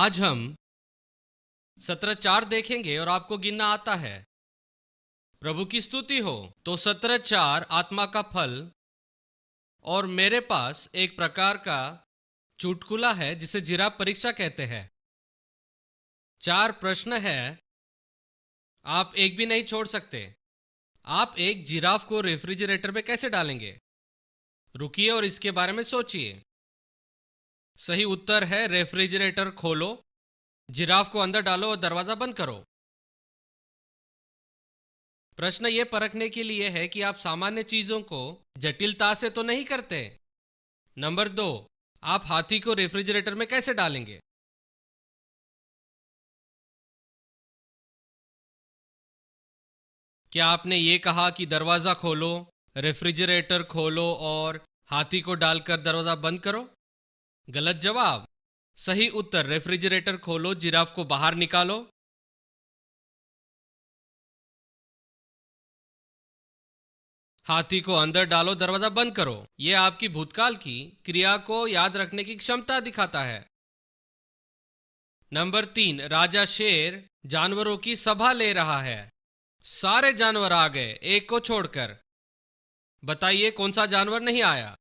आज हम सत्रह चार देखेंगे और आपको गिनना आता है। प्रभु की स्तुति हो। तो सत्रह चार आत्मा का फल, और मेरे पास एक प्रकार का चुटकुला है जिसे जिराफ परीक्षा कहते हैं। चार प्रश्न है, आप एक भी नहीं छोड़ सकते। आप एक जिराफ को रेफ्रिजरेटर में कैसे डालेंगे? रुकिए और इसके बारे में सोचिए। सही उत्तर है रेफ्रिजरेटर खोलो, जिराफ को अंदर डालो और दरवाजा बंद करो। प्रश्न ये परखने के लिए है कि आप सामान्य चीजों को जटिलता से तो नहीं करते। नंबर दो, आप हाथी को रेफ्रिजरेटर में कैसे डालेंगे? क्या आपने ये कहा कि दरवाजा खोलो, रेफ्रिजरेटर खोलो और हाथी को डालकर दरवाजा बंद करो? गलत जवाब। सही उत्तर रेफ्रिजरेटर खोलो, जिराफ को बाहर निकालो। हाथी को अंदर डालो, दरवाजा बंद करो। यह आपकी भूतकाल की क्रिया को याद रखने की क्षमता दिखाता है। नंबर तीन, राजा शेर जानवरों की सभा ले रहा है। सारे जानवर आ गए एक को छोड़कर। बताइए कौन सा जानवर नहीं आया?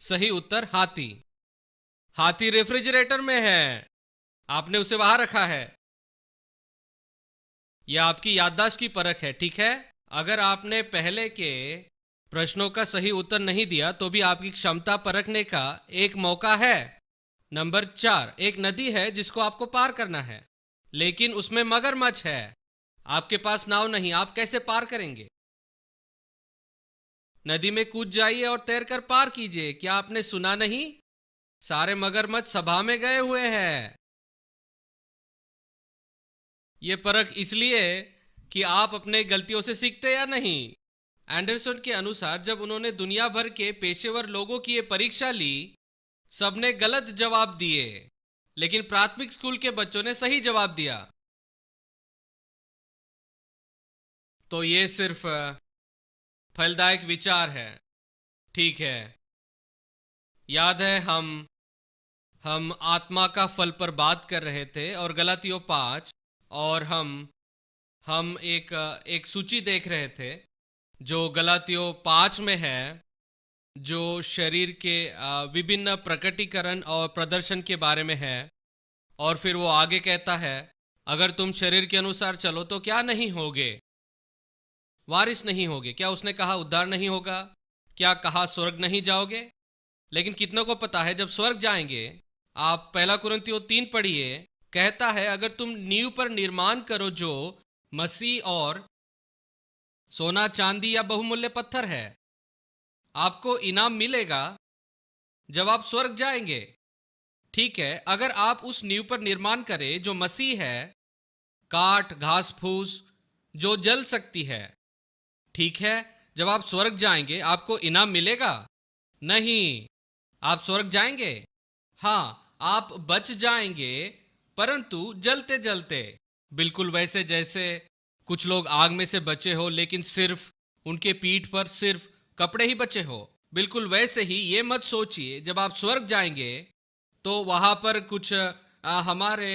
सही उत्तर हाथी। हाथी रेफ्रिजरेटर में है, आपने उसे वहां रखा है। यह आपकी याददाश्त की परख है, ठीक है। अगर आपने पहले के प्रश्नों का सही उत्तर नहीं दिया तो भी आपकी क्षमता परखने का एक मौका है। नंबर चार, एक नदी है जिसको आपको पार करना है, लेकिन उसमें मगरमच्छ है। आपके पास नाव नहीं, आप कैसे पार करेंगे? नदी में कूद जाइए और तैरकर पार कीजिए। क्या आपने सुना नहीं? सारे मगरमच्छ सभा में गए हुए हैं। ये परख इसलिए कि आप अपने गलतियों से सीखते या नहीं। एंडरसन के अनुसार जब उन्होंने दुनिया भर के पेशेवर लोगों की ये परीक्षा ली, सबने गलत जवाब दिए, लेकिन प्राथमिक स्कूल के बच्चों ने सही जवाब दिया। तो ये सिर्फ फलदायक विचार है, ठीक है। याद है हम आत्मा का फल पर बात कर रहे थे और गलातियों 5, और हम एक सूची देख रहे थे जो गलातियों 5 में है, जो शरीर के विभिन्न प्रकटीकरण और प्रदर्शन के बारे में है। और फिर वो आगे कहता है, अगर तुम शरीर के अनुसार चलो तो क्या नहीं होगे? वारिस नहीं होगे। क्या उसने कहा उद्धार नहीं होगा? क्या कहा स्वर्ग नहीं जाओगे? लेकिन कितनों को पता है जब स्वर्ग जाएंगे? आप पहला कुरिन्थियों 3 पढ़िए, कहता है अगर तुम नींव पर निर्माण करो जो मसीह और सोना चांदी या बहुमूल्य पत्थर है, आपको इनाम मिलेगा जब आप स्वर्ग जाएंगे। ठीक है, अगर आप उस नींव पर निर्माण करें जो मसीह है, काठ घास फूस जो जल सकती है, ठीक है, जब आप स्वर्ग जाएंगे आपको इनाम मिलेगा? नहीं। आप स्वर्ग जाएंगे, हाँ, आप बच जाएंगे, परंतु जलते जलते। बिल्कुल वैसे जैसे कुछ लोग आग में से बचे हो, लेकिन सिर्फ उनके पीठ पर सिर्फ कपड़े ही बचे हो। बिल्कुल वैसे ही ये मत सोचिए जब आप स्वर्ग जाएंगे तो वहां पर कुछ हमारे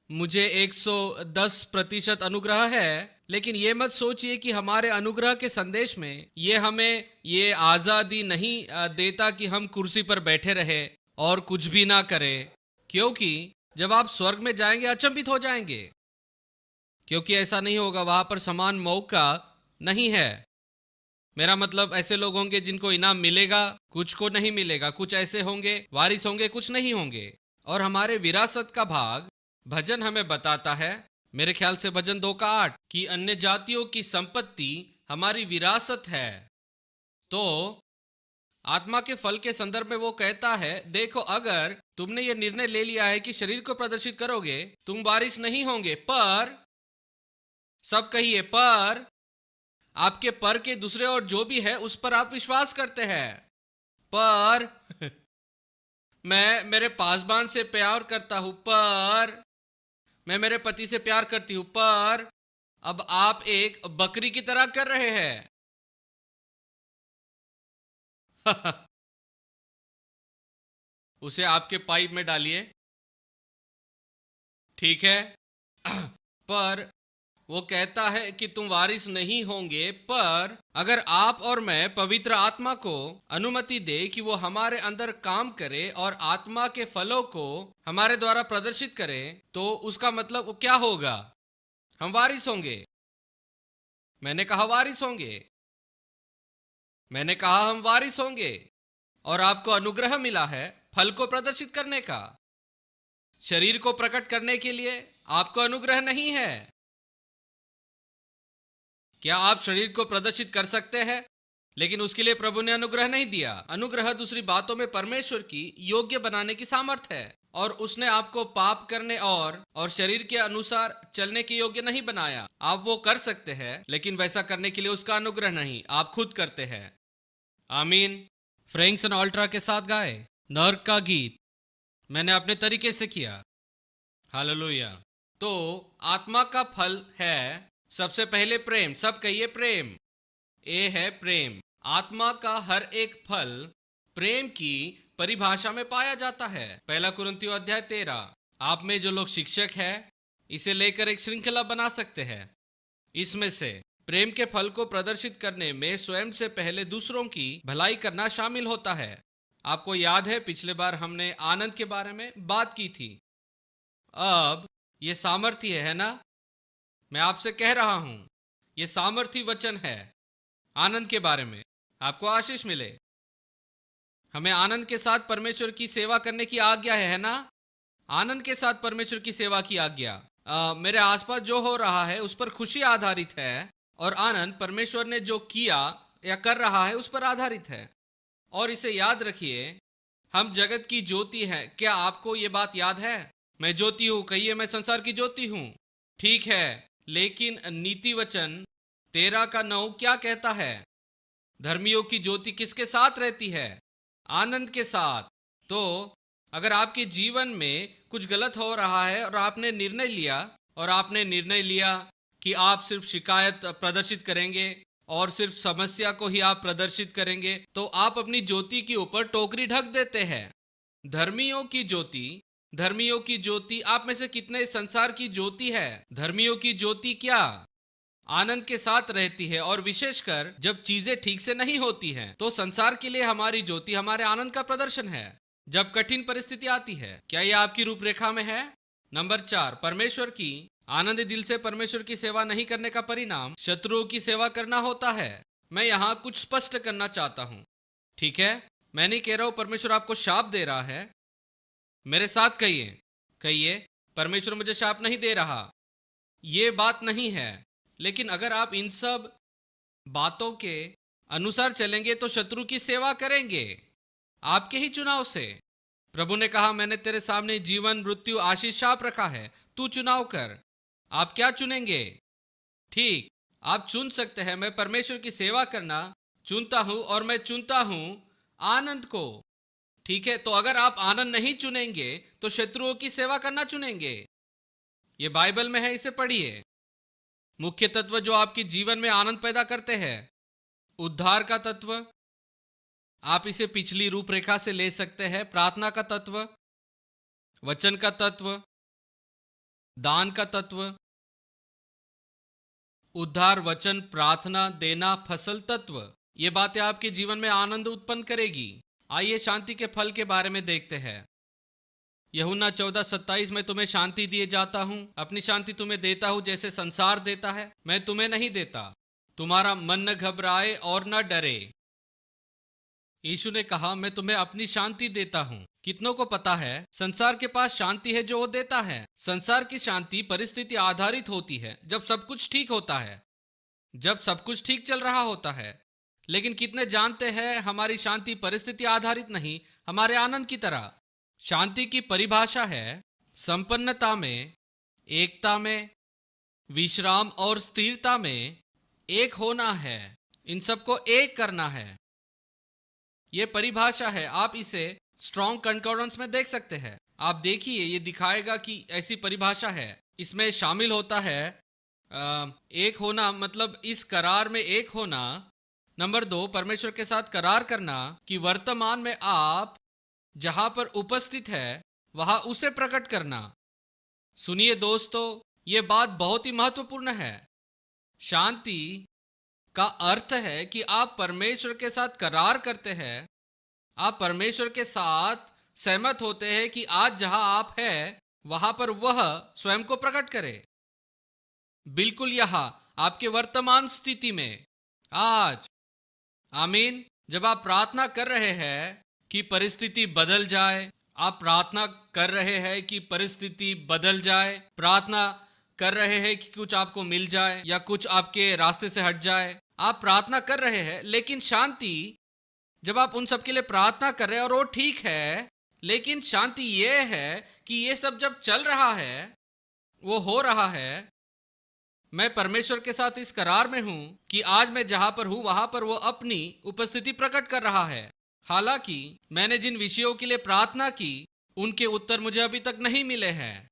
मुझे 110% अनुग्रह है, लेकिन ये मत सोचिए कि हमारे अनुग्रह के संदेश में ये हमें ये आज़ादी नहीं देता कि हम कुर्सी पर बैठे रहे और कुछ भी ना करें, क्योंकि जब आप स्वर्ग में जाएंगे अचंभित हो जाएंगे, क्योंकि ऐसा नहीं होगा। वहां पर समान मौका नहीं है। मेरा मतलब ऐसे लोग होंगे जिनको इनाम मिलेगा, कुछ को नहीं मिलेगा। कुछ ऐसे होंगे वारिस होंगे, कुछ नहीं होंगे। और हमारे विरासत का भाग भजन हमें बताता है, मेरे ख्याल से भजन 2 का 8, कि अन्य जातियों की संपत्ति हमारी विरासत है। तो आत्मा के फल के संदर्भ में वो कहता है, देखो अगर तुमने ये निर्णय ले लिया है कि शरीर को प्रदर्शित करोगे, तुम वारिस नहीं होंगे, पर, सब कहिए पर, आपके पर के दूसरे और जो भी है उस पर आप विश्वास करते हैं। पर मैं मेरे पासबान से प्यार करता हूं, पर मैं मेरे पति से प्यार करती हूं, पर अब आप एक बकरी की तरह कर रहे हैं। उसे आपके पाइप में डालिए ठीक है। पर वो कहता है कि तुम वारिस नहीं होंगे, पर अगर आप और मैं पवित्र आत्मा को अनुमति दे कि वो हमारे अंदर काम करे और आत्मा के फलों को हमारे द्वारा प्रदर्शित करे, तो उसका मतलब क्या होगा? हम वारिस होंगे। मैंने कहा वारिस होंगे। मैंने कहा हम वारिस होंगे। और आपको अनुग्रह मिला है फल को प्रदर्शित करने का। शरीर को प्रकट करने के लिए आपको अनुग्रह नहीं है। क्या आप शरीर को प्रदर्शित कर सकते हैं? लेकिन उसके लिए प्रभु ने अनुग्रह नहीं दिया। अनुग्रह दूसरी बातों में परमेश्वर की योग्य बनाने की सामर्थ है, और उसने आपको पाप करने और शरीर के अनुसार चलने के योग्य नहीं बनाया। आप वो कर सकते हैं, लेकिन वैसा करने के लिए उसका अनुग्रह नहीं, आप खुद करते हैं। आमीन। फ्रैंक सिनाट्रा के साथ गाए नर्क का गीत मैंने अपने तरीके से किया। हालेलुया। तो आत्मा का फल है सबसे पहले प्रेम। सब कहिए प्रेम। ए है प्रेम। आत्मा का हर एक फल प्रेम की परिभाषा में पाया जाता है। पहला कुरिन्थियों अध्याय 13। आप में जो लोग शिक्षक है, इसे लेकर एक श्रृंखला बना सकते हैं। इसमें से प्रेम के फल को प्रदर्शित करने में स्वयं से पहले दूसरों की भलाई करना शामिल होता है। आपको याद है पिछले बार हमने आनंद के बारे में बात की थी। अब ये सामर्थ्य है ना, मैं आपसे कह रहा हूं, ये सामर्थ्य वचन है आनंद के बारे में। आपको आशीष मिले। हमें आनंद के साथ परमेश्वर की सेवा करने की आज्ञा है ना? आनंद के साथ परमेश्वर की सेवा की आज्ञा। मेरे आसपास जो हो रहा है उस पर खुशी आधारित है, और आनंद परमेश्वर ने जो किया या कर रहा है उस पर आधारित है। और इसे याद रखिए, हम जगत की ज्योति हैं। क्या आपको ये बात याद है? मैं ज्योति हूं, कहिए मैं संसार की ज्योति हूं। ठीक है, लेकिन नीति वचन 13:9 क्या कहता है? धर्मियों की ज्योति किसके साथ रहती है? आनंद के साथ। तो अगर आपके जीवन में कुछ गलत हो रहा है और आपने निर्णय लिया कि आप सिर्फ शिकायत प्रदर्शित करेंगे और सिर्फ समस्या को ही आप प्रदर्शित करेंगे, तो आप अपनी ज्योति के ऊपर टोकरी ढक देते हैं। धर्मियों की ज्योति आप में से कितने संसार की ज्योति है? धर्मियों की ज्योति क्या आनंद के साथ रहती है, और विशेषकर जब चीजें ठीक से नहीं होती हैं, तो संसार के लिए हमारी ज्योति हमारे आनंद का प्रदर्शन है। जब कठिन परिस्थिति आती है, क्या यह आपकी रूपरेखा में है? नंबर 4, परमेश्वर की आनंद दिल से परमेश्वर की सेवा नहीं करने का परिणाम शत्रुओं की सेवा करना होता है। मैं यहाँ कुछ स्पष्ट करना चाहता हूँ। ठीक है, मैं नहीं कह रहा हूं परमेश्वर आपको शाप दे रहा है। मेरे साथ कहिए परमेश्वर मुझे शाप नहीं दे रहा, ये बात नहीं है। लेकिन अगर आप इन सब बातों के अनुसार चलेंगे तो शत्रु की सेवा करेंगे आपके ही चुनाव से। प्रभु ने कहा, मैंने तेरे सामने जीवन, मृत्यु, आशीष, शाप रखा है, तू चुनाव कर। आप क्या चुनेंगे? ठीक, आप चुन सकते हैं, मैं परमेश्वर की सेवा करना चुनता हूं, और मैं चुनता हूं आनंद को। ठीक है, तो अगर आप आनंद नहीं चुनेंगे तो शत्रुओं की सेवा करना चुनेंगे। ये बाइबल में है, इसे पढ़िए। मुख्य तत्व जो आपके जीवन में आनंद पैदा करते हैं, उद्धार का तत्व, आप इसे पिछली रूपरेखा से ले सकते हैं। प्रार्थना का तत्व, वचन का तत्व, दान का तत्व, उद्धार, वचन, प्रार्थना, देना, फसल तत्व। ये बातें आपके जीवन में आनंद उत्पन्न करेगी। आइए शांति के फल के बारे में देखते हैं। यूहन्ना 14:27 में तुम्हें शांति दिए जाता हूं, अपनी शांति तुम्हें देता हूं, जैसे संसार देता है मैं तुम्हें नहीं देता। तुम्हारा मन न घबराए और न डरे। यीशु ने कहा, मैं तुम्हें अपनी शांति देता हूं। कितनों को पता है संसार के पास शांति है जो वो देता है? संसार की शांति परिस्थिति आधारित होती है, जब सब कुछ ठीक होता है, जब सब कुछ ठीक चल रहा होता है। लेकिन कितने जानते हैं हमारी शांति परिस्थिति आधारित नहीं, हमारे आनंद की तरह। शांति की परिभाषा है संपन्नता में, एकता में, विश्राम और स्थिरता में एक होना है। इन सबको एक करना है। यह परिभाषा है। आप इसे स्ट्रॉन्ग कंकॉर्डेंस में देख सकते हैं। आप देखिए, ये दिखाएगा कि ऐसी परिभाषा है। इसमें शामिल होता है एक होना, मतलब इस करार में एक होना। नंबर 2, परमेश्वर के साथ करार करना कि वर्तमान में आप जहां पर उपस्थित है वहां उसे प्रकट करना। सुनिए दोस्तों, ये बात बहुत ही महत्वपूर्ण है। शांति का अर्थ है कि आप परमेश्वर के साथ करार करते हैं, आप परमेश्वर के साथ सहमत होते हैं कि आज जहां आप हैं वहां पर वह स्वयं को प्रकट करे। बिल्कुल यहां आपके वर्तमान स्थिति में आज। आमीन। जब आप प्रार्थना कर रहे हैं कि परिस्थिति बदल जाए, आप प्रार्थना कर रहे हैं कि परिस्थिति बदल जाए, प्रार्थना कर रहे हैं कि कुछ आपको मिल जाए या कुछ आपके रास्ते से हट जाए, आप प्रार्थना कर रहे हैं। लेकिन शांति, जब आप उन सब के लिए प्रार्थना कर रहे हैं और वो ठीक है, लेकिन शांति ये है कि ये सब जब चल रहा है, वो हो रहा है, मैं परमेश्वर के साथ इस करार में हूं कि आज मैं जहां पर हूं वहां पर वो अपनी उपस्थिति प्रकट कर रहा है। हालांकि मैंने जिन विषयों के लिए प्रार्थना की उनके उत्तर मुझे अभी तक नहीं मिले हैं।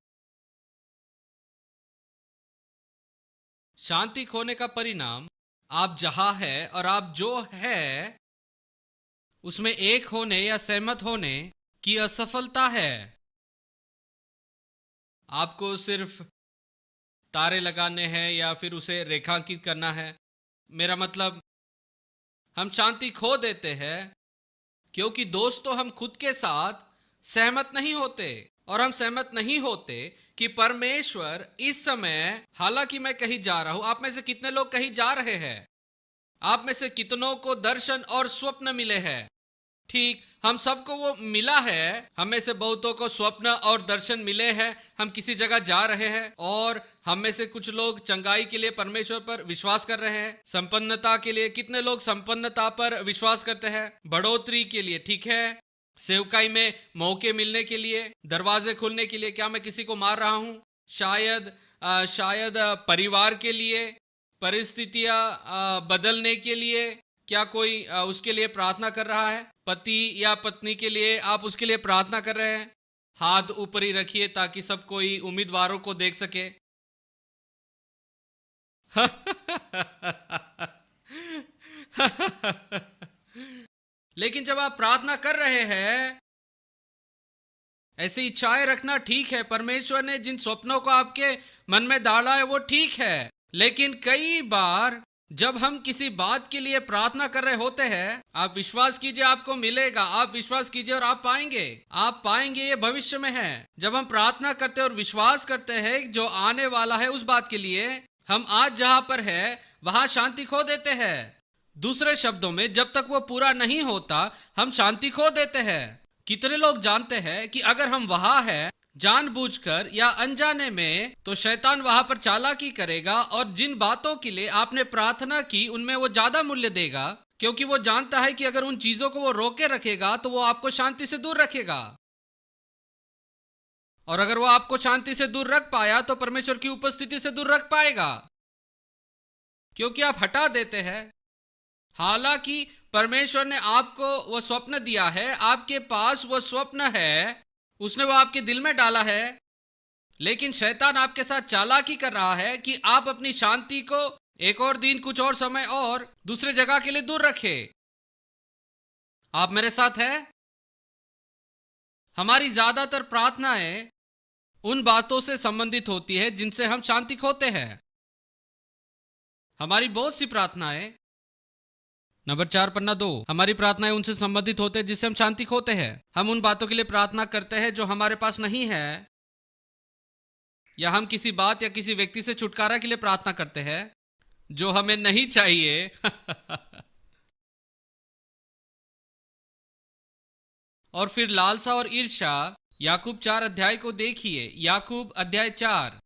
शांति खोने का परिणाम आप जहां है और आप जो है उसमें एक होने या सहमत होने की असफलता है। आपको सिर्फ तारे लगाने हैं या फिर उसे रेखांकित करना है। मेरा मतलब, हम शांति खो देते हैं क्योंकि दोस्तों हम खुद के साथ सहमत नहीं होते। और हम सहमत नहीं होते कि परमेश्वर इस समय, हालांकि मैं कहीं जा रहा हूं, आप में से कितने लोग कहीं जा रहे हैं? आप में से कितनों को दर्शन और स्वप्न मिले हैं? ठीक, हम सबको वो मिला है। हम में से बहुतों को स्वप्न और दर्शन मिले हैं। हम किसी जगह जा रहे हैं और हम में से कुछ लोग चंगाई के लिए परमेश्वर पर विश्वास कर रहे हैं। संपन्नता के लिए कितने लोग संपन्नता पर विश्वास करते हैं? बढ़ोतरी के लिए, ठीक है, सेवकाई में मौके मिलने के लिए, दरवाजे खुलने के लिए। क्या मैं किसी को मार रहा हूं? शायद परिवार के लिए, परिस्थितियां बदलने के लिए। क्या कोई उसके लिए प्रार्थना कर रहा है? पति या पत्नी के लिए आप उसके लिए प्रार्थना कर रहे हैं? हाथ ऊपर ही रखिए ताकि सब कोई उम्मीदवारों को देख सके। लेकिन जब आप प्रार्थना कर रहे हैं, ऐसी इच्छाएं रखना ठीक है। परमेश्वर ने जिन स्वप्नों को आपके मन में डाला है वो ठीक है। लेकिन कई बार जब हम किसी बात के लिए प्रार्थना कर रहे होते हैं, आप विश्वास कीजिए आपको मिलेगा, आप विश्वास कीजिए और आप पाएंगे, ये भविष्य में है। जब हम प्रार्थना करते हैं और विश्वास करते हैं जो आने वाला है उस बात के लिए, हम आज जहां पर है वहां शांति खो देते हैं। दूसरे शब्दों में, जब तक वो पूरा नहीं होता हम शांति खो देते हैं। कितने लोग जानते हैं कि अगर हम वहां हैं जानबूझकर या अनजाने में, तो शैतान वहां पर चालाकी करेगा और जिन बातों के लिए आपने प्रार्थना की उनमें वो ज्यादा मूल्य देगा, क्योंकि वो जानता है कि अगर उन चीजों को वो रोके रखेगा तो वो आपको शांति से दूर रखेगा। और अगर वो आपको शांति से दूर रख पाया तो परमेश्वर की उपस्थिति से दूर रख पाएगा, क्योंकि आप हटा देते हैं। हालांकि परमेश्वर ने आपको वो स्वप्न दिया है, आपके पास वो स्वप्न है, उसने वो आपके दिल में डाला है, लेकिन शैतान आपके साथ चालाकी कर रहा है कि आप अपनी शांति को एक और दिन, कुछ और समय और दूसरे जगह के लिए दूर रखे। आप मेरे साथ हैं? हमारी ज्यादातर प्रार्थनाएं उन बातों से संबंधित होती है जिनसे हम शांति खोते हैं। हमारी बहुत सी प्रार्थनाएं, नंबर 4 पन्ना 2, हमारी प्रार्थनाएं उनसे संबंधित होते हैं जिससे हम शांति खोते हैं। हम उन बातों के लिए प्रार्थना करते हैं जो हमारे पास नहीं है, या हम किसी बात या किसी व्यक्ति से छुटकारा के लिए प्रार्थना करते हैं जो हमें नहीं चाहिए। और फिर लालसा और ईर्ष्या। याकूब 4 अध्याय को देखिए। याकूब अध्याय 4।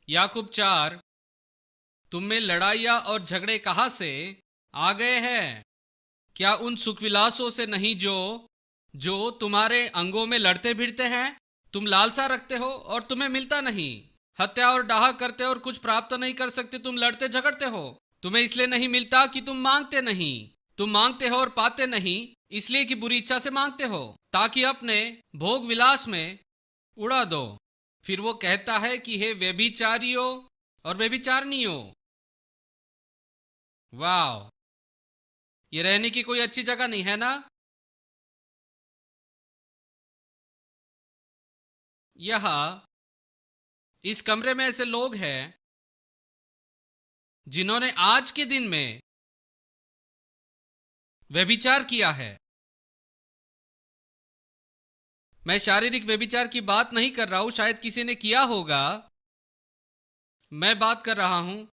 याकूब 4, तुम में लड़ाइयां और झगड़े कहां से आ गए हैं? क्या उन सुखविलासों से नहीं जो तुम्हारे अंगों में लड़ते भिड़ते हैं? तुम लालसा रखते हो और तुम्हें मिलता नहीं, हत्या और डाह करते हो और कुछ प्राप्त नहीं कर सकते। तुम लड़ते झगड़ते हो, तुम्हें इसलिए नहीं मिलता कि तुम मांगते नहीं। तुम मांगते हो और पाते नहीं, इसलिए कि बुरी इच्छा से मांगते हो, ताकि अपने भोग विलास में उड़ा दो। फिर वो कहता है कि हे व्यभिचारियों और व्यभिचारिणियों। वाह, ये रहने की कोई अच्छी जगह नहीं है ना? यहाँ इस कमरे में ऐसे लोग हैं जिन्होंने आज के दिन में व्यभिचार किया है। मैं शारीरिक व्यभिचार की बात नहीं कर रहा हूं, शायद किसी ने किया होगा। मैं बात कर रहा हूं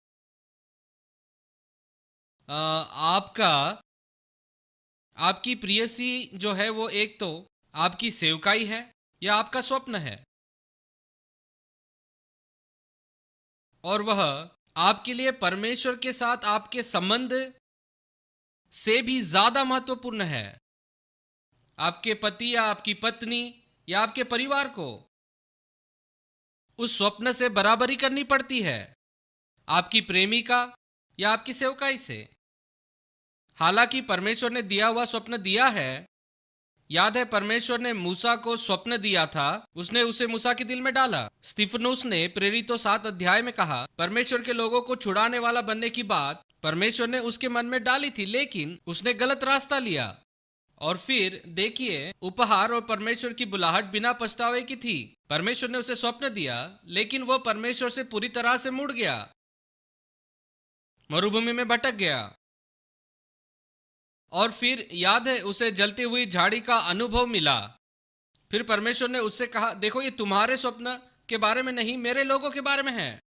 आपका आपकी प्रियसी जो है वो एक तो आपकी सेवकाई है या आपका स्वप्न है, और वह आपके लिए परमेश्वर के साथ आपके संबंध से भी ज्यादा महत्वपूर्ण है। आपके पति या आपकी पत्नी या आपके परिवार को उस स्वप्न से बराबरी करनी पड़ती है, आपकी प्रेमिका या आपकी सेवकाई से। हालांकि परमेश्वर ने दिया हुआ स्वप्न दिया है। याद है, परमेश्वर ने मूसा को स्वप्न दिया था, उसने उसे मूसा के दिल में डाला। स्तिफनुस ने प्रेरितों 7 अध्याय में कहा, परमेश्वर के लोगों को छुड़ाने वाला बनने की बात परमेश्वर ने उसके मन में डाली थी, लेकिन उसने गलत रास्ता लिया। और फिर देखिए, उपहार और परमेश्वर की बुलाहट बिना पछतावे की थी। परमेश्वर ने उसे स्वप्न दिया, लेकिन वह परमेश्वर से पूरी तरह से मुड़ गया, मरुभूमि में भटक गया। और फिर याद है, उसे जलती हुई झाड़ी का अनुभव मिला। फिर परमेश्वर ने उससे कहा, देखो ये तुम्हारे स्वप्न के बारे में नहीं, मेरे लोगों के बारे में है।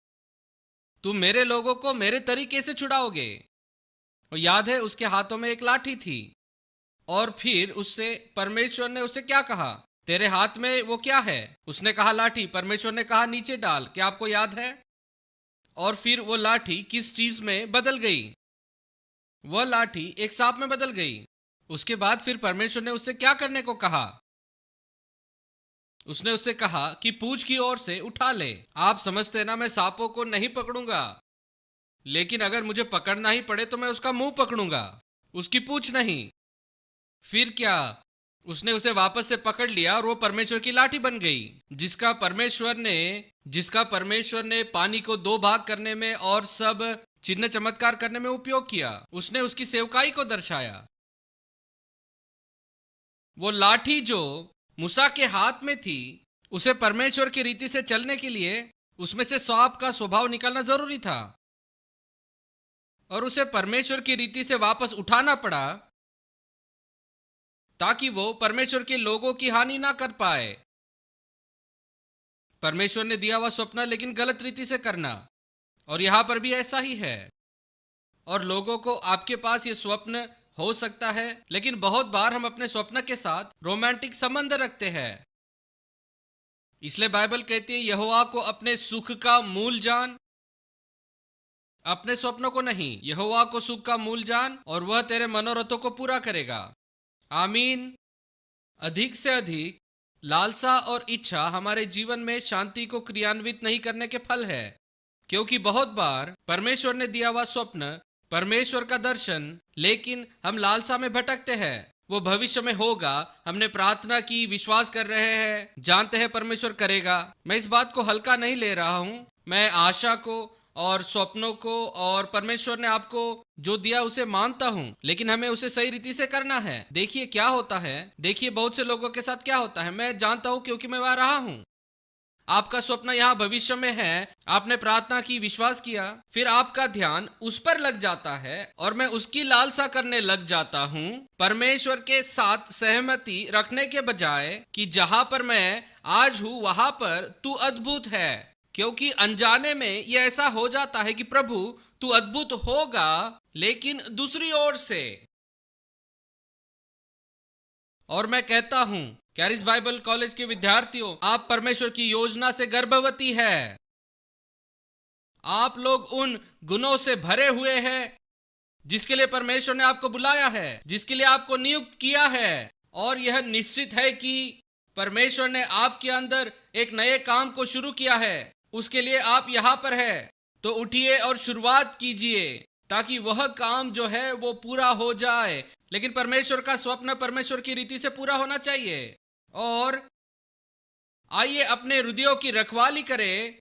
तुम मेरे लोगों को मेरे तरीके से छुड़ाओगे। और याद है, उसके हाथों में एक लाठी थी। और फिर उससे परमेश्वर ने उसे क्या कहा, तेरे हाथ में वो क्या है? उसने कहा लाठी। परमेश्वर ने कहा नीचे डाल। क्या आपको याद है? और फिर वो लाठी किस चीज में बदल गई? वह लाठी एक सांप में बदल गई। उसके बाद फिर परमेश्वर ने उससे क्या करने को कहा? उसने उससे कहा कि पूंछ की ओर से उठा ले। आप समझते हैं ना, मैं सांपों को नहीं पकड़ूंगा, लेकिन अगर मुझे पकड़ना ही पड़े तो मैं उसका मुंह पकड़ूंगा, उसकी पूंछ नहीं। फिर क्या? उसने उसे वापस से पकड़ लिया और वो परमेश्वर की लाठी बन गई, जिसका परमेश्वर ने पानी को 2 भाग करने में और सब चिन्ह चमत्कार करने में उपयोग किया। उसने उसकी सेवकाई को दर्शाया। वो लाठी जो मूसा के हाथ में थी, उसे परमेश्वर की रीति से चलने के लिए उसमें से सांप का स्वभाव निकालना जरूरी था, और उसे परमेश्वर की रीति से वापस उठाना पड़ा ताकि वो परमेश्वर के लोगों की हानि ना कर पाए। परमेश्वर ने दिया हुआ स्वप्न लेकिन गलत रीति से करना, और यहां पर भी ऐसा ही है। और लोगों को, आपके पास ये स्वप्न हो सकता है, लेकिन बहुत बार हम अपने स्वप्न के साथ रोमांटिक संबंध रखते हैं। इसलिए बाइबल कहती है, यहोवा को अपने सुख का मूल जान, अपने स्वप्नों को नहीं। यहोवा को सुख का मूल जान और वह तेरे मनोरथों को पूरा करेगा। आमीन। अधिक से अधिक लालसा और इच्छा हमारे जीवन में शांति को क्रियान्वित नहीं करने के फल है, क्योंकि बहुत बार परमेश्वर ने दिया हुआ स्वप्न, परमेश्वर का दर्शन, लेकिन हम लालसा में भटकते हैं। वो भविष्य में होगा, हमने प्रार्थना की, विश्वास कर रहे हैं, जानते हैं परमेश्वर करेगा। मैं इस बात को हल्का नहीं ले रहा हूं। मैं आशा को और स्वप्नों को और परमेश्वर ने आपको जो दिया उसे मानता हूं, लेकिन हमें उसे सही रीति से करना है। देखिए क्या होता है, देखिए बहुत से लोगों के साथ क्या होता है, मैं जानता हूं क्योंकि मैं वहां रहा हूं। आपका स्वप्न यहाँ भविष्य में है, आपने प्रार्थना की, विश्वास किया, फिर आपका ध्यान उस पर लग जाता है और मैं उसकी लालसा करने लग जाता हूँ, परमेश्वर के साथ सहमति रखने के बजाय कि जहां पर मैं आज हूँ वहां पर तू अद्भुत है। क्योंकि अनजाने में ये ऐसा हो जाता है कि प्रभु तू अद्भुत होगा, लेकिन दूसरी ओर से। और मैं कहता हूं, कैरिस बाइबल कॉलेज के विद्यार्थियों, आप परमेश्वर की योजना से गर्भवती है। आप लोग उन गुणों से भरे हुए हैं जिसके लिए परमेश्वर ने आपको बुलाया है, जिसके लिए आपको नियुक्त किया है। और यह निश्चित है कि परमेश्वर ने आपके अंदर एक नए काम को शुरू किया है, उसके लिए आप यहां पर है। तो उठिए और शुरुआत कीजिए ताकि वह काम जो है वो पूरा हो जाए। लेकिन परमेश्वर का स्वप्न परमेश्वर की रीति से पूरा होना चाहिए। और आइए अपने हृदयों की रखवाली करें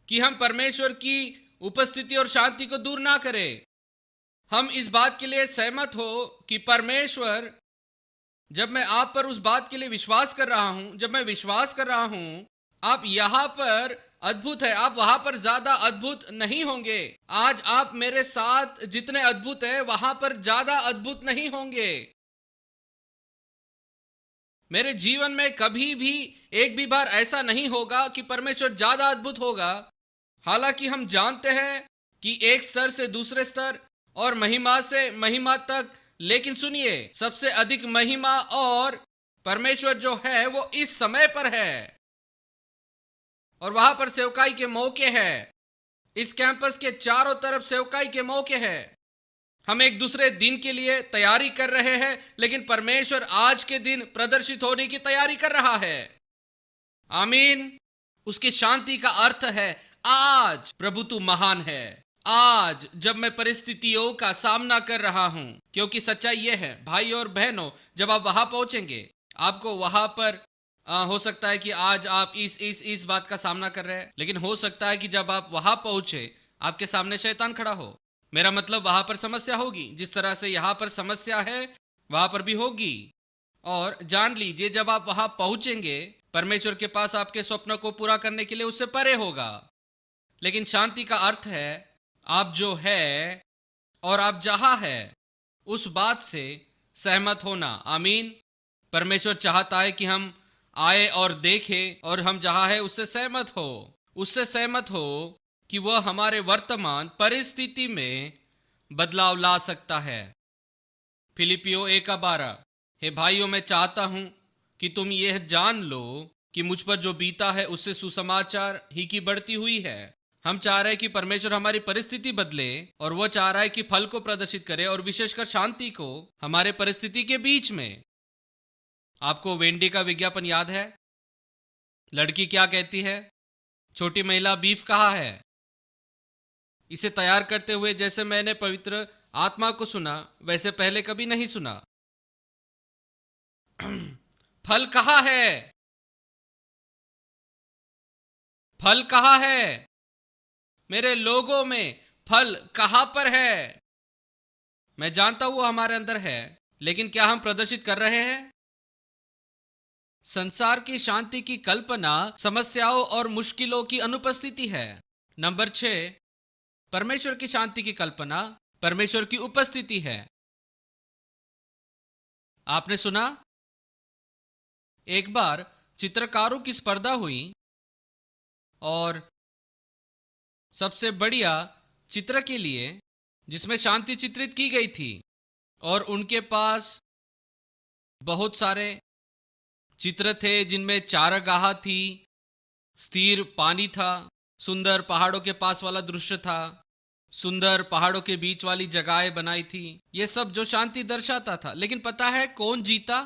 कि हम परमेश्वर की उपस्थिति और शांति को दूर ना करें। हम इस बात के लिए सहमत हो कि परमेश्वर, जब मैं आप पर उस बात के लिए विश्वास कर रहा हूं, जब मैं विश्वास कर रहा हूं आप यहां पर अद्भुत है, आप वहां पर ज्यादा अद्भुत नहीं होंगे। आज आप मेरे साथ जितने अद्भुत है वहां पर ज्यादा अद्भुत नहीं होंगे। मेरे जीवन में कभी भी एक भी बार ऐसा नहीं होगा कि परमेश्वर ज्यादा अद्भुत होगा। हालांकि हम जानते हैं कि एक स्तर से दूसरे स्तर और महिमा से महिमा तक, लेकिन सुनिए, सबसे अधिक महिमा और परमेश्वर जो है वो इस समय पर है और वहां पर सेवकाई के मौके हैं। इस कैंपस के चारों तरफ सेवकाई के मौके हैं। हम एक दूसरे दिन के लिए तैयारी कर रहे हैं, लेकिन परमेश्वर आज के दिन प्रदर्शित होने की तैयारी कर रहा है। आमीन। उसकी शांति का अर्थ है आज प्रभु तू महान है। आज जब मैं परिस्थितियों का सामना कर रहा हूं, क्योंकि सच्चाई यह है भाई और बहनों, जब आप वहां पहुंचेंगे आपको वहां पर हो सकता है कि आज आप इस बात का सामना कर रहे हैं, लेकिन हो सकता है कि जब आप वहां पहुंचे आपके सामने शैतान खड़ा हो। मेरा मतलब वहां पर समस्या होगी, जिस तरह से यहां पर समस्या है वहां पर भी होगी। और जान लीजिए जब आप वहां पहुंचेंगे परमेश्वर के पास आपके स्वप्न को पूरा करने के लिए उससे परे होगा। लेकिन शांति का अर्थ है आप जो है और आप जहां है उस बात से सहमत होना। आमीन। परमेश्वर चाहता है कि हम आए और देखें और हम जहां है उससे सहमत हो कि वह हमारे वर्तमान परिस्थिति में बदलाव ला सकता है। फिलिपियो 1:12। हे भाइयों, मैं चाहता हूं कि तुम यह जान लो कि मुझ पर जो बीता है उससे सुसमाचार ही की बढ़ती हुई है। हम चाह रहे हैं कि परमेश्वर हमारी परिस्थिति बदले और वह चाह रहा है कि फल को प्रदर्शित करे और विशेषकर शांति को हमारे परिस्थिति के बीच में। आपको वेंडी का विज्ञापन याद है? लड़की क्या कहती है? छोटी महिला बीफ कहाँ है? इसे तैयार करते हुए जैसे मैंने पवित्र आत्मा को सुना वैसे पहले कभी नहीं सुना। फल कहाँ है? फल कहाँ है? मेरे लोगों में फल कहां पर है? मैं जानता हूं वो हमारे अंदर है, लेकिन क्या हम प्रदर्शित कर रहे हैं? संसार की शांति की कल्पना समस्याओं और मुश्किलों की अनुपस्थिति है। नंबर 6, परमेश्वर की शांति की कल्पना परमेश्वर की उपस्थिति है। आपने सुना, एक बार चित्रकारों की स्पर्धा हुई और सबसे बढ़िया चित्र के लिए जिसमें शांति चित्रित की गई थी, और उनके पास बहुत सारे चित्र थे जिनमें चारागाह थी, स्थिर पानी था, सुंदर पहाड़ों के पास वाला दृश्य था, सुंदर पहाड़ों के बीच वाली जगहें बनाई थी। ये सब जो शांति दर्शाता था। लेकिन पता है कौन जीता?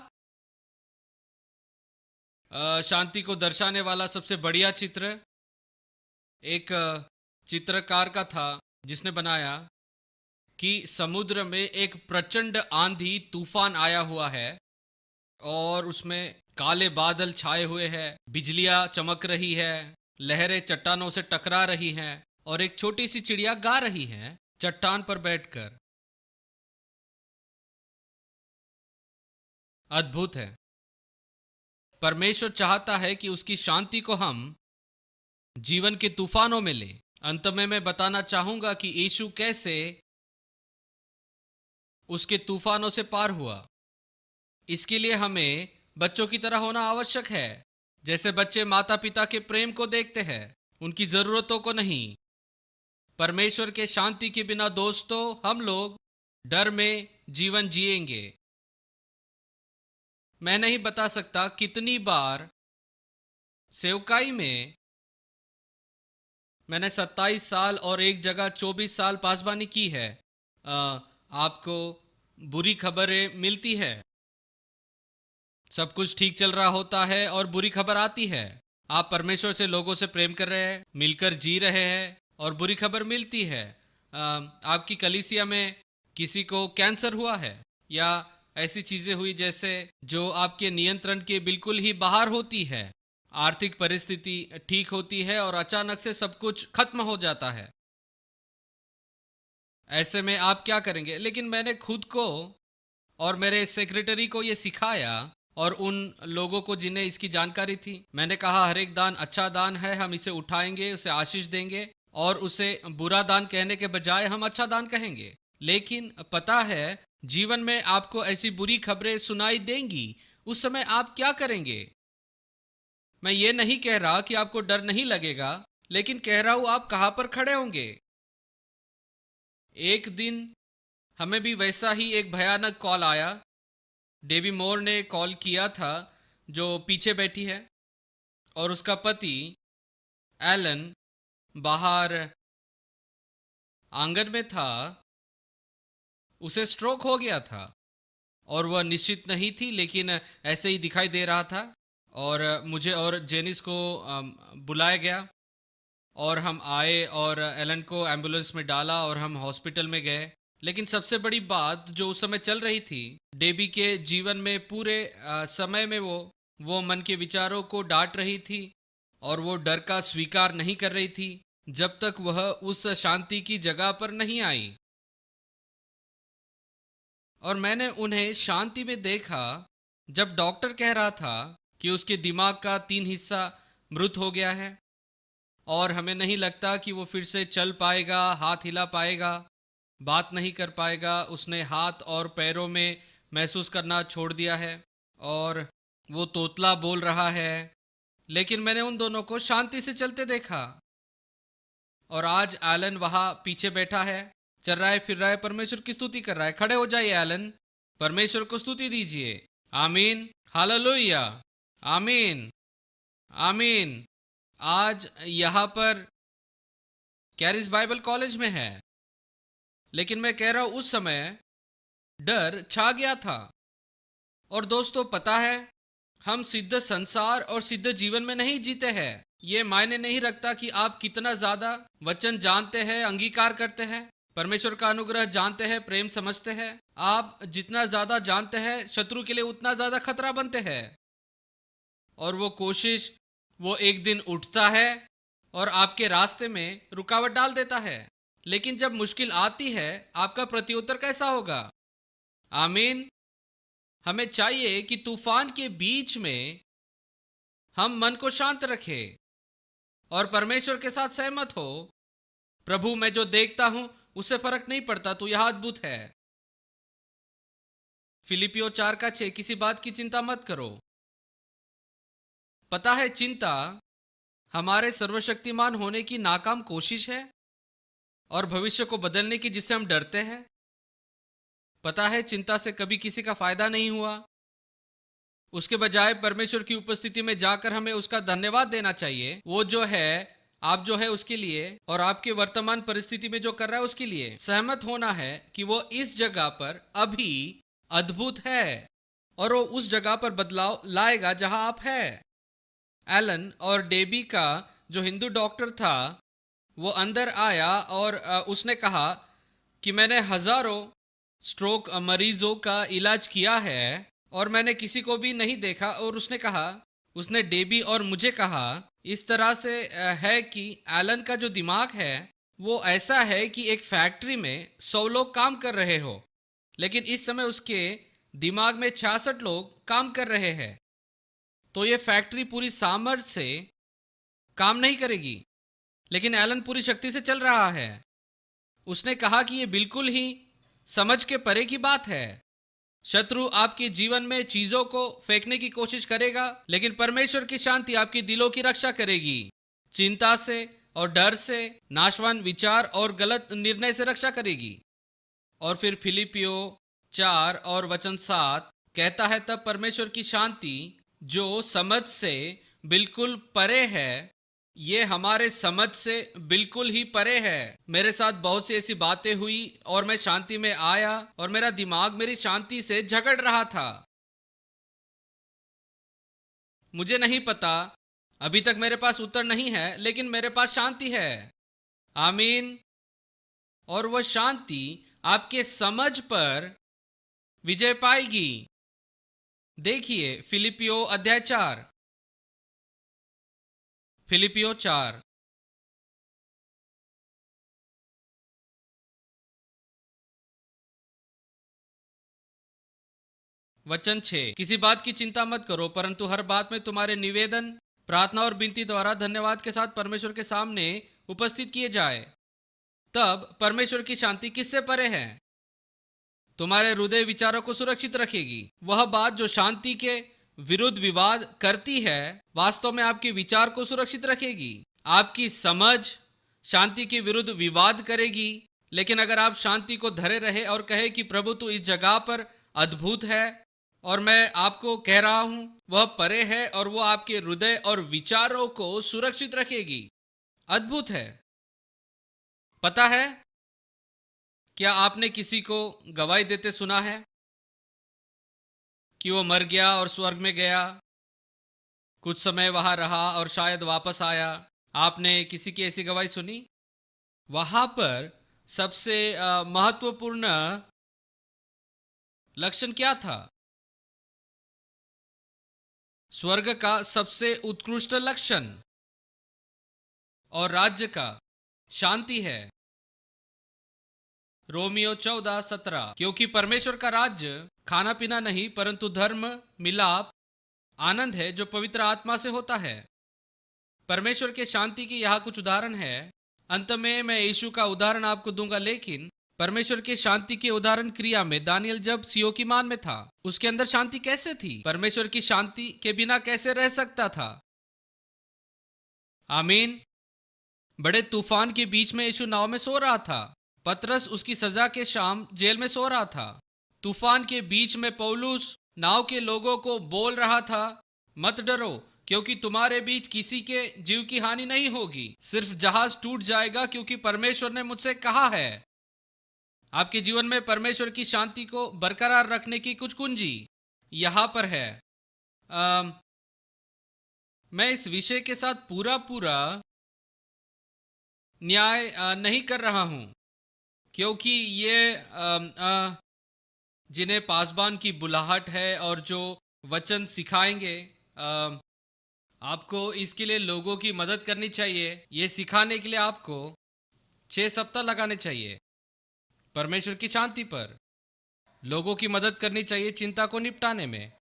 शांति को दर्शाने वाला सबसे बढ़िया चित्र एक चित्रकार का था जिसने बनाया कि समुद्र में एक प्रचंड आंधी तूफान आया हुआ है और उसमें काले बादल छाए हुए हैं, बिजलियां चमक रही है, लहरें चट्टानों से टकरा रही हैं और एक छोटी सी चिड़िया गा रही है चट्टान पर बैठकर। अद्भुत है। परमेश्वर चाहता है कि उसकी शांति को हम जीवन के तूफानों में ले। अंत में मैं बताना चाहूंगा कि यीशु कैसे उसके तूफानों से पार हुआ। इसके लिए हमें बच्चों की तरह होना आवश्यक है। जैसे बच्चे माता पिता के प्रेम को देखते हैं, उनकी जरूरतों को नहीं। परमेश्वर के शांति के बिना दोस्तों हम लोग डर में जीवन जिएंगे। मैं नहीं बता सकता कितनी बार सेवकाई में मैंने 27 साल और एक जगह 24 साल पासबानी की है। आपको बुरी खबरें मिलती है, सब कुछ ठीक चल रहा होता है और बुरी खबर आती है। आप परमेश्वर से लोगों से प्रेम कर रहे हैं, मिलकर जी रहे हैं और बुरी खबर मिलती है। आपकी कलीसिया में किसी को कैंसर हुआ है या ऐसी चीजें हुई जैसे जो आपके नियंत्रण के बिल्कुल ही बाहर होती है। आर्थिक परिस्थिति ठीक होती है और अचानक से सब कुछ खत्म हो जाता है। ऐसे में आप क्या करेंगे? लेकिन मैंने खुद को और मेरे सेक्रेटरी को यह सिखाया और उन लोगों को जिन्हें इसकी जानकारी थी। मैंने कहा हर एक दान अच्छा दान है, हम इसे उठाएंगे, उसे आशीष देंगे और उसे बुरा दान कहने के बजाय हम अच्छा दान कहेंगे। लेकिन पता है, जीवन में आपको ऐसी बुरी खबरें सुनाई देंगी, उस समय आप क्या करेंगे? मैं ये नहीं कह रहा कि आपको डर नहीं लगेगा, लेकिन कह रहा हूं आप कहां पर खड़े होंगे। एक दिन हमें भी वैसा ही एक भयानक कॉल आया। डेबी मोर ने कॉल किया था, जो पीछे बैठी है, और उसका पति एलन बाहर आंगन में था। उसे स्ट्रोक हो गया था और वह निश्चित नहीं थी, लेकिन ऐसे ही दिखाई दे रहा था। और मुझे और जेनिस को बुलाया गया और हम आए और एलन को एम्बुलेंस में डाला और हम हॉस्पिटल में गए। लेकिन सबसे बड़ी बात जो उस समय चल रही थी, डेबी के जीवन में पूरे समय में वो मन के विचारों को डांट रही थी और वो डर का स्वीकार नहीं कर रही थी जब तक वह उस शांति की जगह पर नहीं आई। और मैंने उन्हें शांति में देखा जब डॉक्टर कह रहा था कि उसके दिमाग का 3 हिस्सा मृत हो गया है और हमें नहीं लगता कि वो फिर से चल पाएगा, हाथ हिला पाएगा, बात नहीं कर पाएगा। उसने हाथ और पैरों में महसूस करना छोड़ दिया है और वो तोतला बोल रहा है। लेकिन मैंने उन दोनों को शांति से चलते देखा। और आज एलन वहां पीछे बैठा है, चल रहा है, फिर रहा है, परमेश्वर की स्तुति कर रहा है। खड़े हो जाइए एलन, परमेश्वर को स्तुति दीजिए। आमीन, हालेलुया, आमीन, आमीन। आज यहाँ पर कैरिस बाइबल कॉलेज में है, लेकिन मैं कह रहा हूं उस समय डर छा गया था। और दोस्तों, पता है, हम सिद्ध संसार और सिद्ध जीवन में नहीं जीते हैं। ये मायने नहीं रखता कि आप कितना ज्यादा वचन जानते हैं, अंगीकार करते हैं, परमेश्वर का अनुग्रह जानते हैं, प्रेम समझते हैं। आप जितना ज्यादा जानते हैं, शत्रु के लिए उतना ज्यादा खतरा बनते हैं। और वो कोशिश, वो एक दिन उठता है और आपके रास्ते में रुकावट डाल देता है। लेकिन जब मुश्किल आती है, आपका प्रत्युत्तर कैसा होगा? आमीन। हमें चाहिए कि तूफान के बीच में हम मन को शांत रखें और परमेश्वर के साथ सहमत हो। प्रभु, मैं जो देखता हूं उससे फर्क नहीं पड़ता, तू यह अद्भुत है। फिलिपियो 4:6, किसी बात की चिंता मत करो। पता है, चिंता हमारे सर्वशक्तिमान होने की नाकाम कोशिश है और भविष्य को बदलने की, जिससे हम डरते हैं। पता है, चिंता से कभी किसी का फायदा नहीं हुआ। उसके बजाय परमेश्वर की उपस्थिति में जाकर हमें उसका धन्यवाद देना चाहिए। वो जो है, आप जो है उसके लिए, और आपके वर्तमान परिस्थिति में जो कर रहा है उसके लिए सहमत होना है कि वो इस जगह पर अभी अद्भुत है और वो उस जगह पर बदलाव लाएगा जहां आप है। एलन और डेबी का जो हिंदू डॉक्टर था, वो अंदर आया और उसने कहा कि मैंने हजारों स्ट्रोक मरीजों का इलाज किया है और मैंने किसी को भी नहीं देखा। और उसने कहा, उसने डेबी और मुझे कहा, इस तरह से है कि एलन का जो दिमाग है वो ऐसा है कि एक फैक्ट्री में 100 लोग काम कर रहे हो, लेकिन इस समय उसके दिमाग में 66 लोग काम कर रहे हैं। तो ये फैक्ट्री पूरी सामर्थ्य से काम नहीं करेगी, लेकिन एलन पूरी शक्ति से चल रहा है। उसने कहा कि ये बिल्कुल ही समझ के परे की बात है। शत्रु आपके जीवन में चीजों को फेंकने की कोशिश करेगा, लेकिन परमेश्वर की शांति आपके दिलों की रक्षा करेगी। चिंता से और डर से, नाशवान विचार और गलत निर्णय से रक्षा करेगी। और फिर फिलिपियो 4 और वचन 7 कहता है, तब परमेश्वर की शांति जो समझ से बिल्कुल परे है, ये हमारे समझ से बिल्कुल ही परे है। मेरे साथ बहुत सी ऐसी बातें हुई और मैं शांति में आया और मेरा दिमाग मेरी शांति से झगड़ रहा था। मुझे नहीं पता, अभी तक मेरे पास उत्तर नहीं है, लेकिन मेरे पास शांति है। आमीन। और वह शांति आपके समझ पर विजय पाएगी। देखिए फिलिपियो अध्याय 4, फिलिपियो 4। वचन 6, किसी बात की चिंता मत करो, परंतु हर बात में तुम्हारे निवेदन, प्रार्थना और विनती द्वारा धन्यवाद के साथ परमेश्वर के सामने उपस्थित किए जाए। तब परमेश्वर की शांति किससे परे है? तुम्हारे हृदय विचारों को सुरक्षित रखेगी। वह बात जो शांति के विरुद्ध विवाद करती है, वास्तव में आपके विचार को सुरक्षित रखेगी। आपकी समझ शांति के विरुद्ध विवाद करेगी, लेकिन अगर आप शांति को धरे रहे और कहे कि प्रभु तू इस जगह पर अद्भुत है और मैं आपको कह रहा हूं, वह परे है और वो आपके हृदय और विचारों को सुरक्षित रखेगी। अद्भुत है। पता है, क्या आपने किसी को गवाही देते सुना है कि वो मर गया और स्वर्ग में गया, कुछ समय वहां रहा और शायद वापस आया? आपने किसी की ऐसी गवाही सुनी? वहां पर सबसे महत्वपूर्ण लक्षण क्या था? स्वर्ग का सबसे उत्कृष्ट लक्षण और राज्य का शांति है। रोमियो 14:17, क्योंकि परमेश्वर का राज्य खाना पीना नहीं परंतु धर्म, मिलाप, आनंद है जो पवित्र आत्मा से होता है। परमेश्वर के शांति की यहाँ कुछ उदाहरण है। अंत में मैं यीशु का उदाहरण आपको दूंगा, लेकिन परमेश्वर के शांति के उदाहरण क्रिया में दानियल जब सियो की मान में था, उसके अंदर शांति कैसे थी? परमेश्वर की शांति के बिना कैसे रह सकता था? आमीन। बड़े तूफान के बीच में यीशु नाव में सो रहा था। पतरस उसकी सजा के शाम जेल में सो रहा था। तूफान के बीच में पौलुस नाव के लोगों को बोल रहा था, मत डरो, क्योंकि तुम्हारे बीच किसी के जीव की हानि नहीं होगी, सिर्फ जहाज टूट जाएगा, क्योंकि परमेश्वर ने मुझसे कहा है। आपके जीवन में परमेश्वर की शांति को बरकरार रखने की कुछ कुंजी यहां पर है। मैं इस विषय के साथ पूरा न्याय नहीं कर रहा हूं, क्योंकि ये जिन्हें पासबान की बुलाहट है और जो वचन सिखाएंगे, आपको इसके लिए लोगों की मदद करनी चाहिए। ये सिखाने के लिए आपको 6 सप्ताह लगाने चाहिए। परमेश्वर की शांति पर लोगों की मदद करनी चाहिए चिंता को निपटाने में,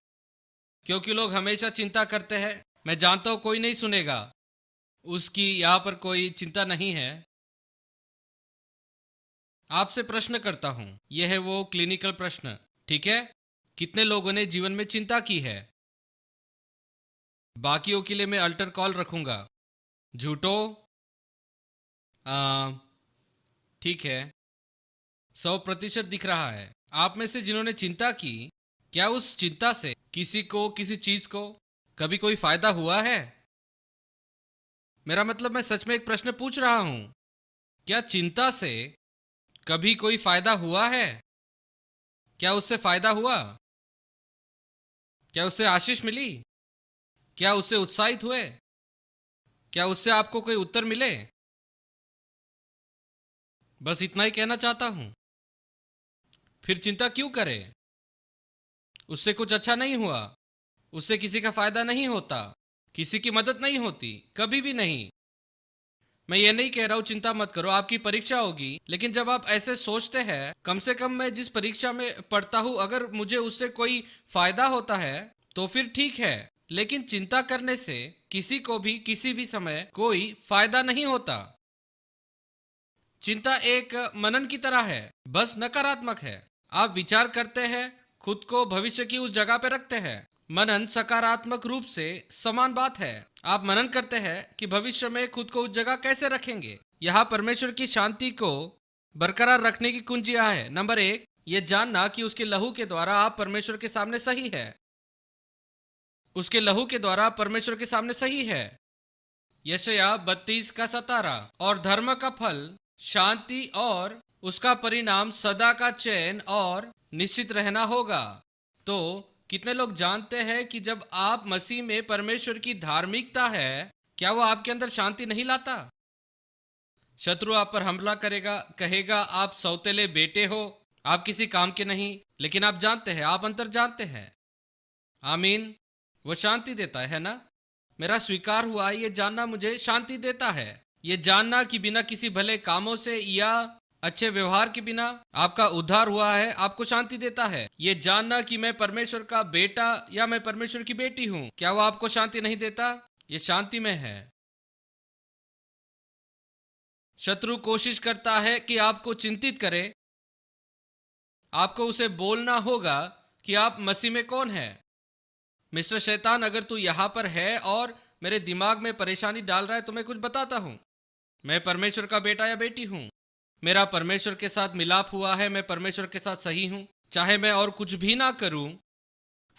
क्योंकि लोग हमेशा चिंता करते हैं। मैं जानता हूं कोई नहीं सुनेगा, उसकी यहां पर कोई चिंता नहीं है। आपसे प्रश्न करता हूं, यह है वो क्लिनिकल प्रश्न, ठीक है? कितने लोगों ने जीवन में चिंता की है? बाकियों के लिए मैं अल्टर कॉल रखूंगा। झूठो? ठीक है, 100% दिख रहा है। आप में से जिन्होंने चिंता की, क्या उस चिंता से किसी को, किसी चीज को कभी कोई फायदा हुआ है? मेरा मतलब, मैं सच में एक प्रश्न पूछ रहा हूं, क्या चिंता से कभी कोई फायदा हुआ है? क्या उससे फायदा हुआ? क्या उससे आशीष मिली? क्या उससे उत्साहित हुए? क्या उससे आपको कोई उत्तर मिले? बस इतना ही कहना चाहता हूं। फिर चिंता क्यों करें? उससे कुछ अच्छा नहीं हुआ, उससे किसी का फायदा नहीं होता, किसी की मदद नहीं होती, कभी भी नहीं। मैं ये नहीं कह रहा हूं चिंता मत करो, आपकी परीक्षा होगी, लेकिन जब आप ऐसे सोचते हैं, कम से कम मैं जिस परीक्षा में पढ़ता हूं, अगर मुझे उससे कोई फायदा होता है तो फिर ठीक है, लेकिन चिंता करने से किसी को भी किसी भी समय कोई फायदा नहीं होता। चिंता एक मनन की तरह है, बस नकारात्मक है। आप विचार करते हैं, खुद को भविष्य की उस जगह पे रखते हैं। मनन सकारात्मक रूप से समान बात है। आप मनन करते हैं कि भविष्य में खुद को उस जगह कैसे रखेंगे। यहाँ परमेश्वर की शांति को बरकरार रखने की कुंजियां है। नंबर 1, ये जानना कि उसके लहू के द्वारा आप परमेश्वर के सामने सही है। उसके लहू के द्वारा आप परमेश्वर के सामने सही है। यशायाह 32:17, और धर्म का फल शांति और उसका परिणाम सदा का चैन और निश्चित रहना होगा। तो कितने लोग जानते हैं कि जब आप मसीह में परमेश्वर की धार्मिकता है, क्या वो आपके अंदर शांति नहीं लाता? शत्रु आप पर हमला करेगा, कहेगा आप सौतेले बेटे हो, आप किसी काम के नहीं, लेकिन आप जानते हैं, आप अंतर जानते हैं। आमीन। वो शांति देता है ना? मेरा स्वीकार हुआ, ये जानना मुझे शांति देता है। ये जानना कि बिना किसी भले कामों से या अच्छे व्यवहार के बिना आपका उद्धार हुआ है आपको शांति देता है। ये जानना कि मैं परमेश्वर का बेटा या मैं परमेश्वर की बेटी हूँ, क्या वो आपको शांति नहीं देता? ये शांति में है। शत्रु कोशिश करता है कि आपको चिंतित करे। आपको उसे बोलना होगा कि आप मसीह में कौन है। मिस्टर शैतान, अगर तू यहां पर है और मेरे दिमाग में परेशानी डाल रहा है तो मैं कुछ बताता हूं। मैं परमेश्वर का बेटा या बेटी हूं। मेरा परमेश्वर के साथ मिलाप हुआ है। मैं परमेश्वर के साथ सही हूं। चाहे मैं और कुछ भी ना करूं,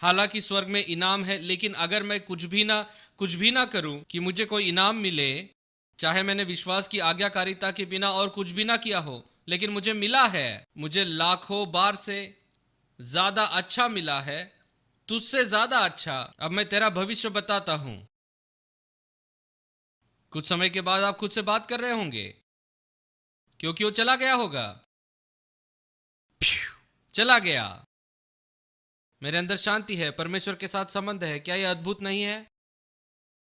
हालांकि स्वर्ग में इनाम है, लेकिन अगर मैं कुछ भी ना करूं कि मुझे कोई इनाम मिले, चाहे मैंने विश्वास की आज्ञाकारिता के बिना और कुछ भी ना किया हो, लेकिन मुझे मिला है, मुझे लाखों बार से ज्यादा अच्छा मिला है, तुझसे ज्यादा अच्छा। अब मैं तेरा भविष्य बताता हूं। कुछ समय के बाद आप खुद से बात कर रहे होंगे क्योंकि वो चला गया होगा। चला गया। मेरे अंदर शांति है, परमेश्वर के साथ संबंध है। क्या यह अद्भुत नहीं है?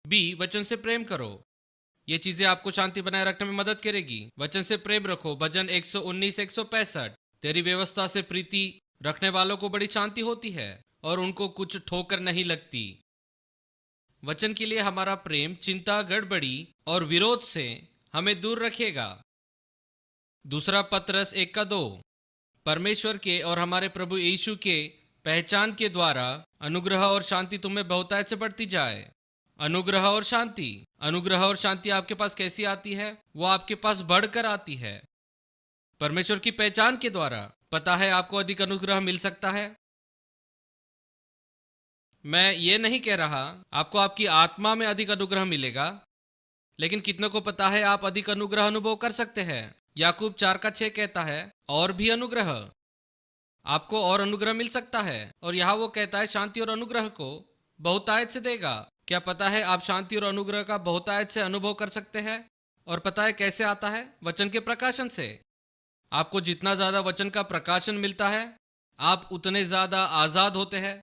बी, वचन से प्रेम करो। ये चीजें आपको शांति बनाए रखने में मदद करेगी। वचन से प्रेम रखो। भजन 119 165। तेरी व्यवस्था से प्रीति रखने वालों को बड़ी शांति होती है और उनको कुछ ठोकर नहीं लगती। वचन के लिए हमारा प्रेम चिंता, गड़बड़ी और विरोध से हमें दूर रखेगा। दूसरा पतरस 1:2। परमेश्वर के और हमारे प्रभु यीशु के पहचान के द्वारा अनुग्रह और शांति तुम्हें बहुतायत से बढ़ती जाए। अनुग्रह और शांति। अनुग्रह और शांति आपके पास कैसी आती है? वो आपके पास बढ़कर आती है परमेश्वर की पहचान के द्वारा। पता है आपको अधिक अनुग्रह मिल सकता है। मैं ये नहीं कह रहा आपको आपकी आत्मा में अधिक अनुग्रह मिलेगा, लेकिन कितनों को पता है आप अधिक अनुग्रह अनुभव कर सकते हैं। याकूब 4:6 कहता है और भी अनुग्रह, आपको और अनुग्रह मिल सकता है। और यहाँ वो कहता है शांति और अनुग्रह को बहुतायत से देगा। क्या पता है आप शांति और अनुग्रह का बहुतायत से अनुभव कर सकते हैं? और पता है कैसे आता है? वचन के प्रकाशन से। आपको जितना ज्यादा वचन का प्रकाशन मिलता है, आप उतने ज्यादा आजाद होते हैं।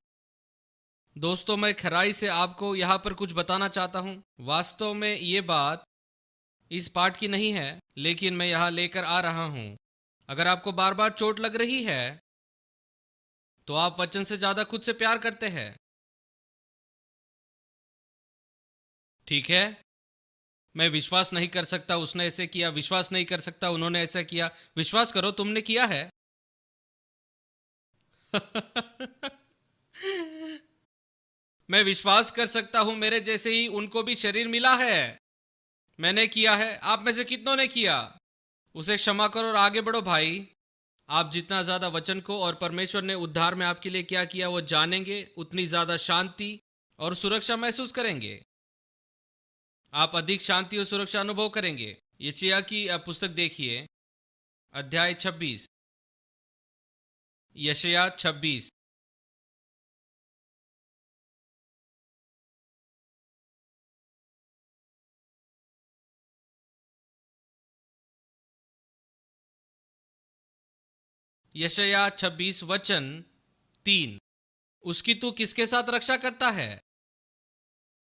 दोस्तों, मैं खराई से आपको यहाँ पर कुछ बताना चाहता हूँ। वास्तव में ये बात इस पाठ की नहीं है, लेकिन मैं यहाँ लेकर आ रहा हूँ। अगर आपको बार बार चोट लग रही है तो आप वचन से ज्यादा खुद से प्यार करते हैं। ठीक है, मैं विश्वास नहीं कर सकता उसने ऐसे किया, विश्वास नहीं कर सकता उन्होंने ऐसा किया। विश्वास करो तुमने किया है। मैं विश्वास कर सकता हूं मेरे जैसे ही उनको भी शरीर मिला है। मैंने किया है। आप में से कितनों ने किया? उसे क्षमा करो और आगे बढ़ो भाई। आप जितना ज्यादा वचन को और परमेश्वर ने उद्धार में आपके लिए क्या किया वो जानेंगे, उतनी ज्यादा शांति और सुरक्षा महसूस करेंगे। आप अधिक शांति और सुरक्षा अनुभव करेंगे। यशायाह की पुस्तक देखिए, अध्याय 26। यशायाह 26। यशायाह 26 वचन 3। उसकी तू किसके साथ रक्षा करता है?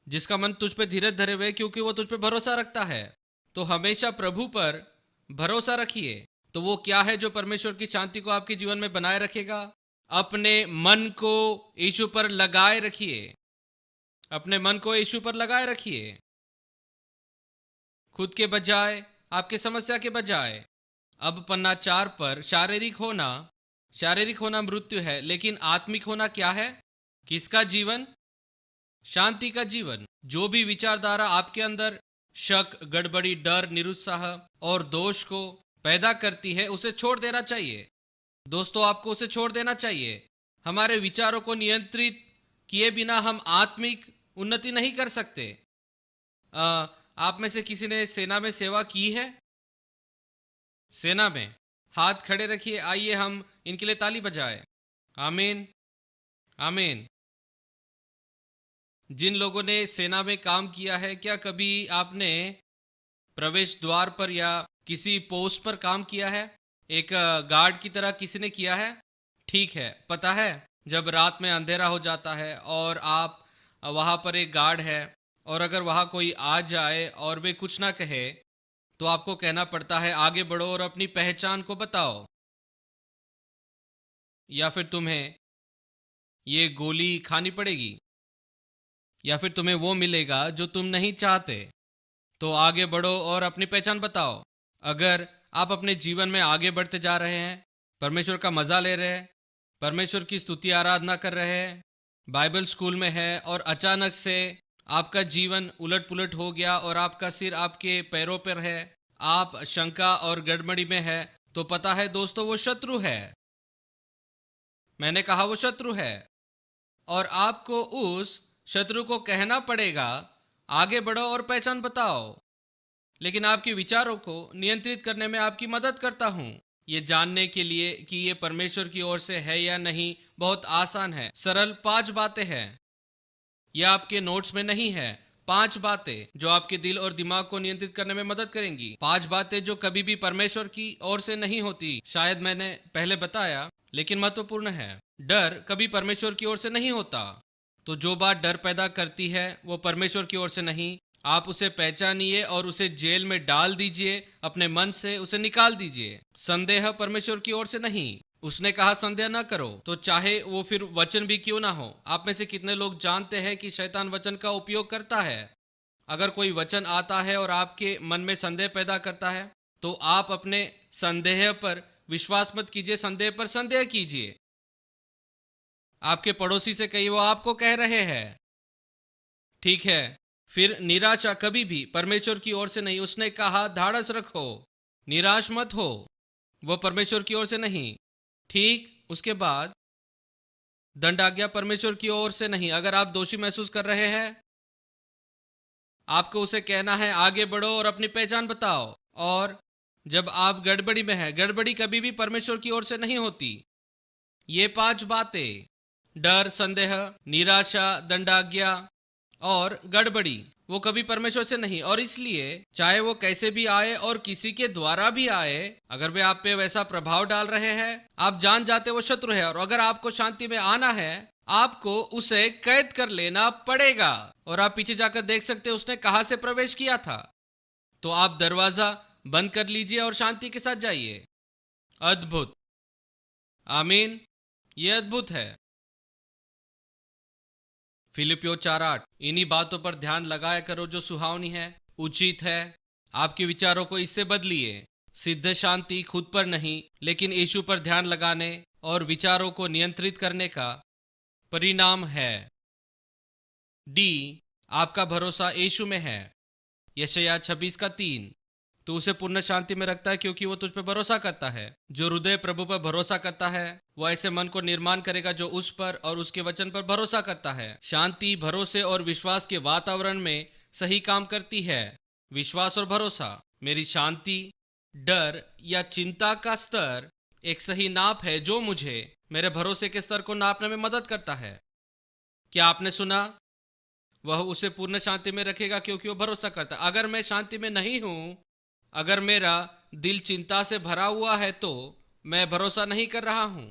जिसका मन तुझ पे धीरज धरे हुए, क्योंकि वो तुझ पे भरोसा रखता है। तो हमेशा प्रभु पर भरोसा रखिए। तो वो क्या है जो परमेश्वर की शांति को आपके जीवन में बनाए रखेगा? अपने मन को यीशु पर लगाए रखिए। अपने मन को यीशु पर लगाए रखिए। खुद के बजाय, आपके समस्या के बजाय। अब पन्ना 4 पर शारीरिक होना मृत्यु है, लेकिन आत्मिक होना क्या है? किसका जीवन? शांति का जीवन। जो भी विचारधारा आपके अंदर शक, गड़बड़ी, डर, निरुत्साह और दोष को पैदा करती है, उसे छोड़ देना चाहिए। दोस्तों, आपको उसे छोड़ देना चाहिए। हमारे विचारों को नियंत्रित किए बिना हम आत्मिक उन्नति नहीं कर सकते। आप में से किसी ने सेना में सेवा की है? सेना में हाथ खड़े रखिए। आइए हम इनके लिए ताली बजाएं। आमीन, आमीन। जिन लोगों ने सेना में काम किया है, क्या कभी आपने प्रवेश द्वार पर या किसी पोस्ट पर काम किया है? एक गार्ड की तरह किसी ने किया है? ठीक है। पता है, जब रात में अंधेरा हो जाता है और आप वहाँ पर एक गार्ड है, और अगर वहाँ कोई आ जाए और वे कुछ ना कहे तो आपको कहना पड़ता है आगे बढ़ो और अपनी पहचान को बताओ, या फिर तुम्हें ये गोली खानी पड़ेगी, या फिर तुम्हें वो मिलेगा जो तुम नहीं चाहते। तो आगे बढ़ो और अपनी पहचान बताओ। अगर आप अपने जीवन में आगे बढ़ते जा रहे हैं, परमेश्वर का मज़ा ले रहे हैं, परमेश्वर की स्तुति आराधना कर रहे हैं, बाइबल स्कूल में है, और अचानक से आपका जीवन उलट पुलट हो गया और आपका सिर आपके पैरों पर है, आप शंका और गड़बड़ी में है, तो पता है दोस्तों, वो शत्रु है। मैंने कहा वो शत्रु है, और आपको उस शत्रु को कहना पड़ेगा आगे बढ़ो और पहचान बताओ। लेकिन आपके विचारों को नियंत्रित करने में आपकी मदद करता हूँ। ये जानने के लिए कि ये परमेश्वर की ओर से है या नहीं बहुत आसान है। सरल 5 बातें हैं। यह आपके नोट्स में नहीं है। 5 बातें जो आपके दिल और दिमाग को नियंत्रित करने में मदद करेंगी। 5 बातें जो कभी भी परमेश्वर की ओर से नहीं होती। शायद मैंने पहले बताया, लेकिन महत्वपूर्ण है। डर कभी परमेश्वर की ओर से नहीं होता। तो जो बात डर पैदा करती है वो परमेश्वर की ओर से नहीं। आप उसे पहचानिए और उसे जेल में डाल दीजिए। अपने मन से उसे निकाल दीजिए। संदेह परमेश्वर की ओर से नहीं। उसने कहा संदेह ना करो, तो चाहे वो फिर वचन भी क्यों ना हो। आप में से कितने लोग जानते हैं कि शैतान वचन का उपयोग करता है। अगर कोई वचन आता है और आपके मन में संदेह पैदा करता है, तो आप अपने संदेह पर विश्वास मत कीजिए, संदेह पर संदेह कीजिए। आपके पड़ोसी से कहिए, वो आपको कह रहे हैं। ठीक है। फिर निराशा कभी भी परमेश्वर की ओर से नहीं। उसने कहा धाड़स रखो, निराश मत हो, वो परमेश्वर की ओर से नहीं। ठीक। उसके बाद दंडाज्ञा परमेश्वर की ओर से नहीं। अगर आप दोषी महसूस कर रहे हैं, आपको उसे कहना है आगे बढ़ो और अपनी पहचान बताओ। और जब आप गड़बड़ी में हैं, गड़बड़ी कभी भी परमेश्वर की ओर से नहीं होती। ये 5 बातें, डर, संदेह, निराशा, दंडाज्ञा और गड़बड़ी, वो कभी परमेश्वर से नहीं। और इसलिए चाहे वो कैसे भी आए और किसी के द्वारा भी आए, अगर वे आप पे वैसा प्रभाव डाल रहे हैं, आप जान जाते वो शत्रु है। और अगर आपको शांति में आना है, आपको उसे कैद कर लेना पड़ेगा। और आप पीछे जाकर देख सकते उसने कहां से प्रवेश किया था। तो आप दरवाजा बंद कर लीजिए और शांति के साथ जाइए। अद्भुत। आमीन। ये अद्भुत है। फिलिपियो 4:8। इन्हीं बातों पर ध्यान लगाया करो जो सुहावनी है, उचित है। आपके विचारों को इससे बदलिए। सिद्ध शांति खुद पर नहीं, लेकिन यीशु पर ध्यान लगाने और विचारों को नियंत्रित करने का परिणाम है। डी, आपका भरोसा यीशु में है। यशायाह 26:3। तो उसे पूर्ण शांति में रखता है क्योंकि वो तुझ पर भरोसा करता है। जो हृदय प्रभु पर भरोसा करता है, वो ऐसे मन को निर्माण करेगा जो उस पर और उसके वचन पर भरोसा करता है। शांति भरोसे और विश्वास के वातावरण में सही काम करती है। विश्वास और भरोसा। मेरी शांति, डर या चिंता का स्तर एक सही नाप है जो मुझे मेरे भरोसे के स्तर को नापने में मदद करता है। क्या आपने सुना? वह उसे पूर्ण शांति में रखेगा क्योंकि वो भरोसा करता है। अगर मैं शांति में नहीं हूं, अगर मेरा दिल चिंता से भरा हुआ है, तो मैं भरोसा नहीं कर रहा हूं।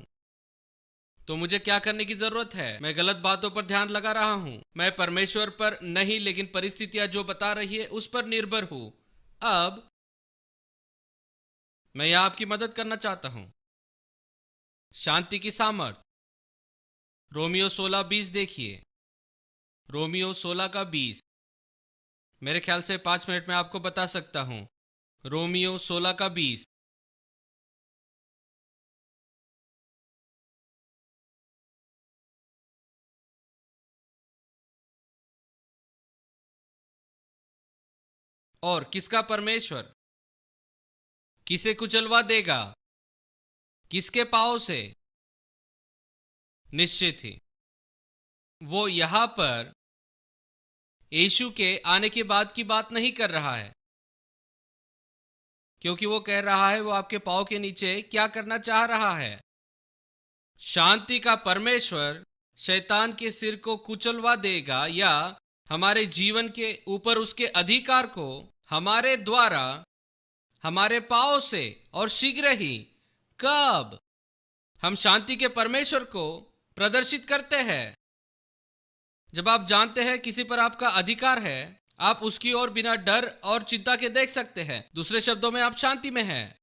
तो मुझे क्या करने की जरूरत है? मैं गलत बातों पर ध्यान लगा रहा हूं। मैं परमेश्वर पर नहीं, लेकिन परिस्थितियां जो बता रही है उस पर निर्भर हूं। अब मैं यहां आपकी मदद करना चाहता हूं। शांति की सामर्थ। रोमियो 16:20 देखिए। रोमियो 16:20। मेरे ख्याल से 5 मिनट में आपको बता सकता हूं। रोमियो 16:20। और किसका परमेश्वर किसे कुचलवा देगा? किसके पांव से? निश्चित ही वो यहां पर यीशु के आने के बाद की बात नहीं कर रहा है, क्योंकि वो कह रहा है वो आपके पांव के नीचे क्या करना चाह रहा है। शांति का परमेश्वर शैतान के सिर को कुचलवा देगा, या हमारे जीवन के ऊपर उसके अधिकार को हमारे द्वारा, हमारे पांव से। और शीघ्र ही। कब हम शांति के परमेश्वर को प्रदर्शित करते हैं? जब आप जानते हैं किसी पर आपका अधिकार है, आप उसकी ओर बिना डर और चिंता के देख सकते हैं। दूसरे शब्दों में आप शांति में हैं।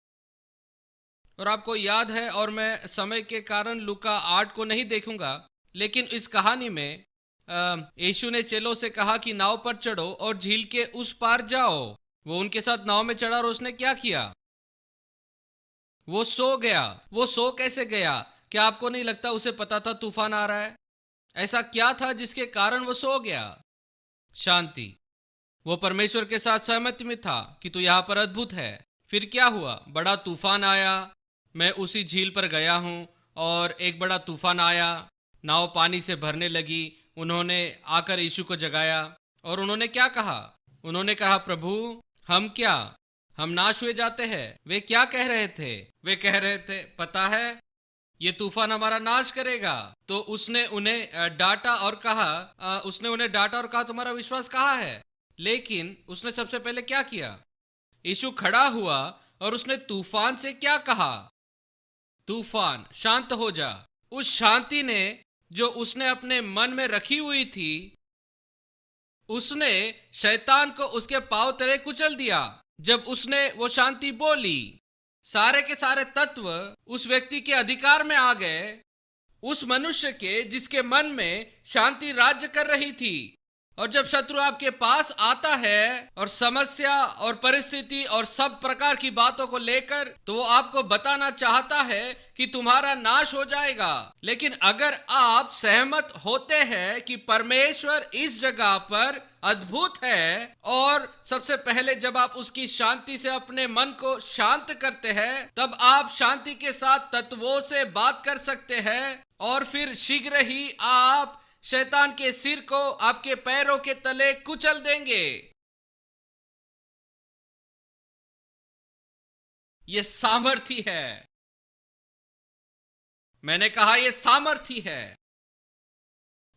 और आपको याद है, और मैं समय के कारण लूका 8 को नहीं देखूंगा, लेकिन इस कहानी में यीशु ने चेलों से कहा कि नाव पर चढ़ो और झील के उस पार जाओ। वो उनके साथ नाव में चढ़ा और उसने क्या किया? वो सो गया। वो सो कैसे गया? क्या आपको नहीं लगता उसे पता था तूफान आ रहा है? ऐसा क्या था जिसके कारण वो सो गया? शांति। वो परमेश्वर के साथ सहमति में था कि तू यहाँ पर अद्भुत है। फिर क्या हुआ? बड़ा तूफान आया। मैं उसी झील पर गया हूँ और एक बड़ा तूफान आया। नाव पानी से भरने लगी। उन्होंने आकर यीशु को जगाया और उन्होंने क्या कहा? उन्होंने कहा, प्रभु हम नाश हुए जाते हैं। वे क्या कह रहे थे? वे कह रहे थे, पता है ये तूफान हमारा नाश करेगा। तो उसने उन्हें डांटा और कहा तुम्हारा विश्वास कहाँ है? लेकिन उसने सबसे पहले क्या किया? यीशु खड़ा हुआ और उसने तूफान से क्या कहा? तूफान शांत हो जा। उस शांति ने जो उसने अपने मन में रखी हुई थी, उसने शैतान को उसके पांव तले कुचल दिया। जब उसने वो शांति बोली, सारे के सारे तत्व उस व्यक्ति के अधिकार में आ गए, उस मनुष्य के जिसके मन में शांति राज्य कर रही थी। और जब शत्रु आपके पास आता है और समस्या और परिस्थिति और सब प्रकार की बातों को लेकर, तो वो आपको बताना चाहता है कि तुम्हारा नाश हो जाएगा। लेकिन अगर आप सहमत होते हैं कि परमेश्वर इस जगह पर अद्भुत है, और सबसे पहले जब आप उसकी शांति से अपने मन को शांत करते हैं, तब आप शांति के साथ तत्वों से बात कर सकते हैं और फिर शीघ्र ही आप शैतान के सिर को आपके पैरों के तले कुचल देंगे। ये सामर्थ्य है। मैंने कहा यह सामर्थ्य है।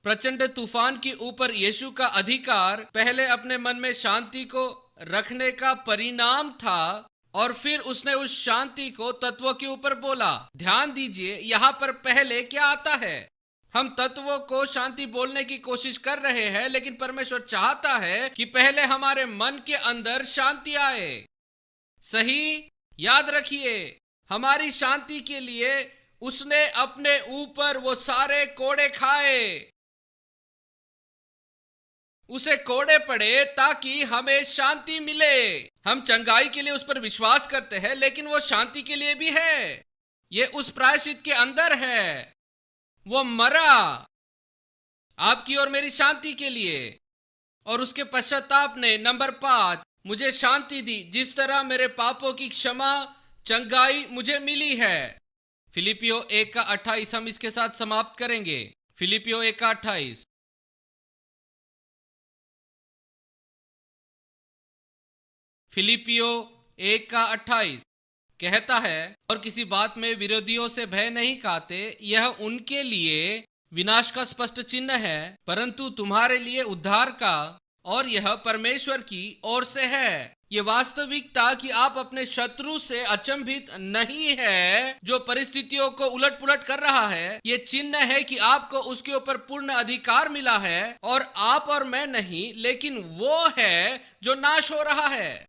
प्रचंड तूफान के ऊपर यीशु का अधिकार पहले अपने मन में शांति को रखने का परिणाम था, और फिर उसने उस शांति को तत्वों के ऊपर बोला। ध्यान दीजिए, यहां पर पहले क्या आता है? हम तत्वों को शांति बोलने की कोशिश कर रहे हैं, लेकिन परमेश्वर चाहता है कि पहले हमारे मन के अंदर शांति आए। सही? याद रखिए, हमारी शांति के लिए उसने अपने ऊपर वो सारे कोड़े खाए। उसे कोड़े पड़े ताकि हमें शांति मिले। हम चंगाई के लिए उस पर विश्वास करते हैं, लेकिन वो शांति के लिए भी है। ये उस प्रायश्चित के अंदर है। वो मरा आपकी और मेरी शांति के लिए, और उसके पश्चाताप ने नंबर 5 मुझे शांति दी, जिस तरह मेरे पापों की क्षमा चंगाई मुझे मिली है। फिलिपियो 1:28 हम इसके साथ समाप्त करेंगे। फिलिपियो 1:28। फिलिपियो 1:28 कहता है, और किसी बात में विरोधियों से भय नहीं खाते, यह उनके लिए विनाश का स्पष्ट चिन्ह है, परंतु तुम्हारे लिए उद्धार का, और यह परमेश्वर की ओर से है। ये वास्तविकता कि आप अपने शत्रु से अचंभित नहीं है जो परिस्थितियों को उलट पुलट कर रहा है। ये चिन्ह है कि आपको उसके ऊपर पूर्ण अधिकार मिला है, और आप और मैं नहीं, लेकिन वो है जो नाश हो रहा है।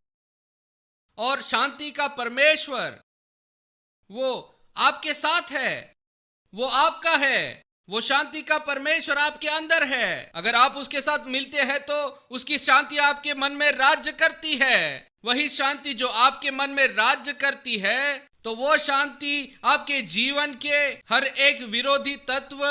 और शांति का परमेश्वर वो आपके साथ है, वो आपका है। वो शांति का परमेश्वर आपके अंदर है। अगर आप उसके साथ मिलते हैं तो उसकी शांति आपके मन में राज्य करती है। वही शांति जो आपके मन में राज्य करती है, तो वो शांति आपके जीवन के हर एक विरोधी तत्व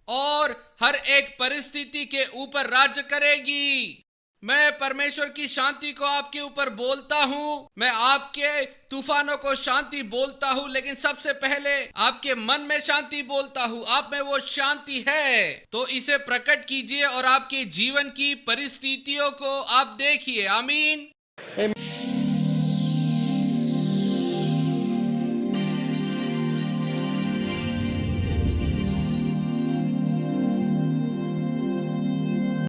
और हर एक परिस्थिति के ऊपर राज्य करेगी। मैं परमेश्वर की शांति को आपके ऊपर बोलता हूं। मैं आपके तूफानों को शांति बोलता हूं, लेकिन सबसे पहले आपके मन में शांति बोलता हूं। आप में वो शांति है, तो इसे प्रकट कीजिए और आपके जीवन की परिस्थितियों को आप देखिए। आमीन।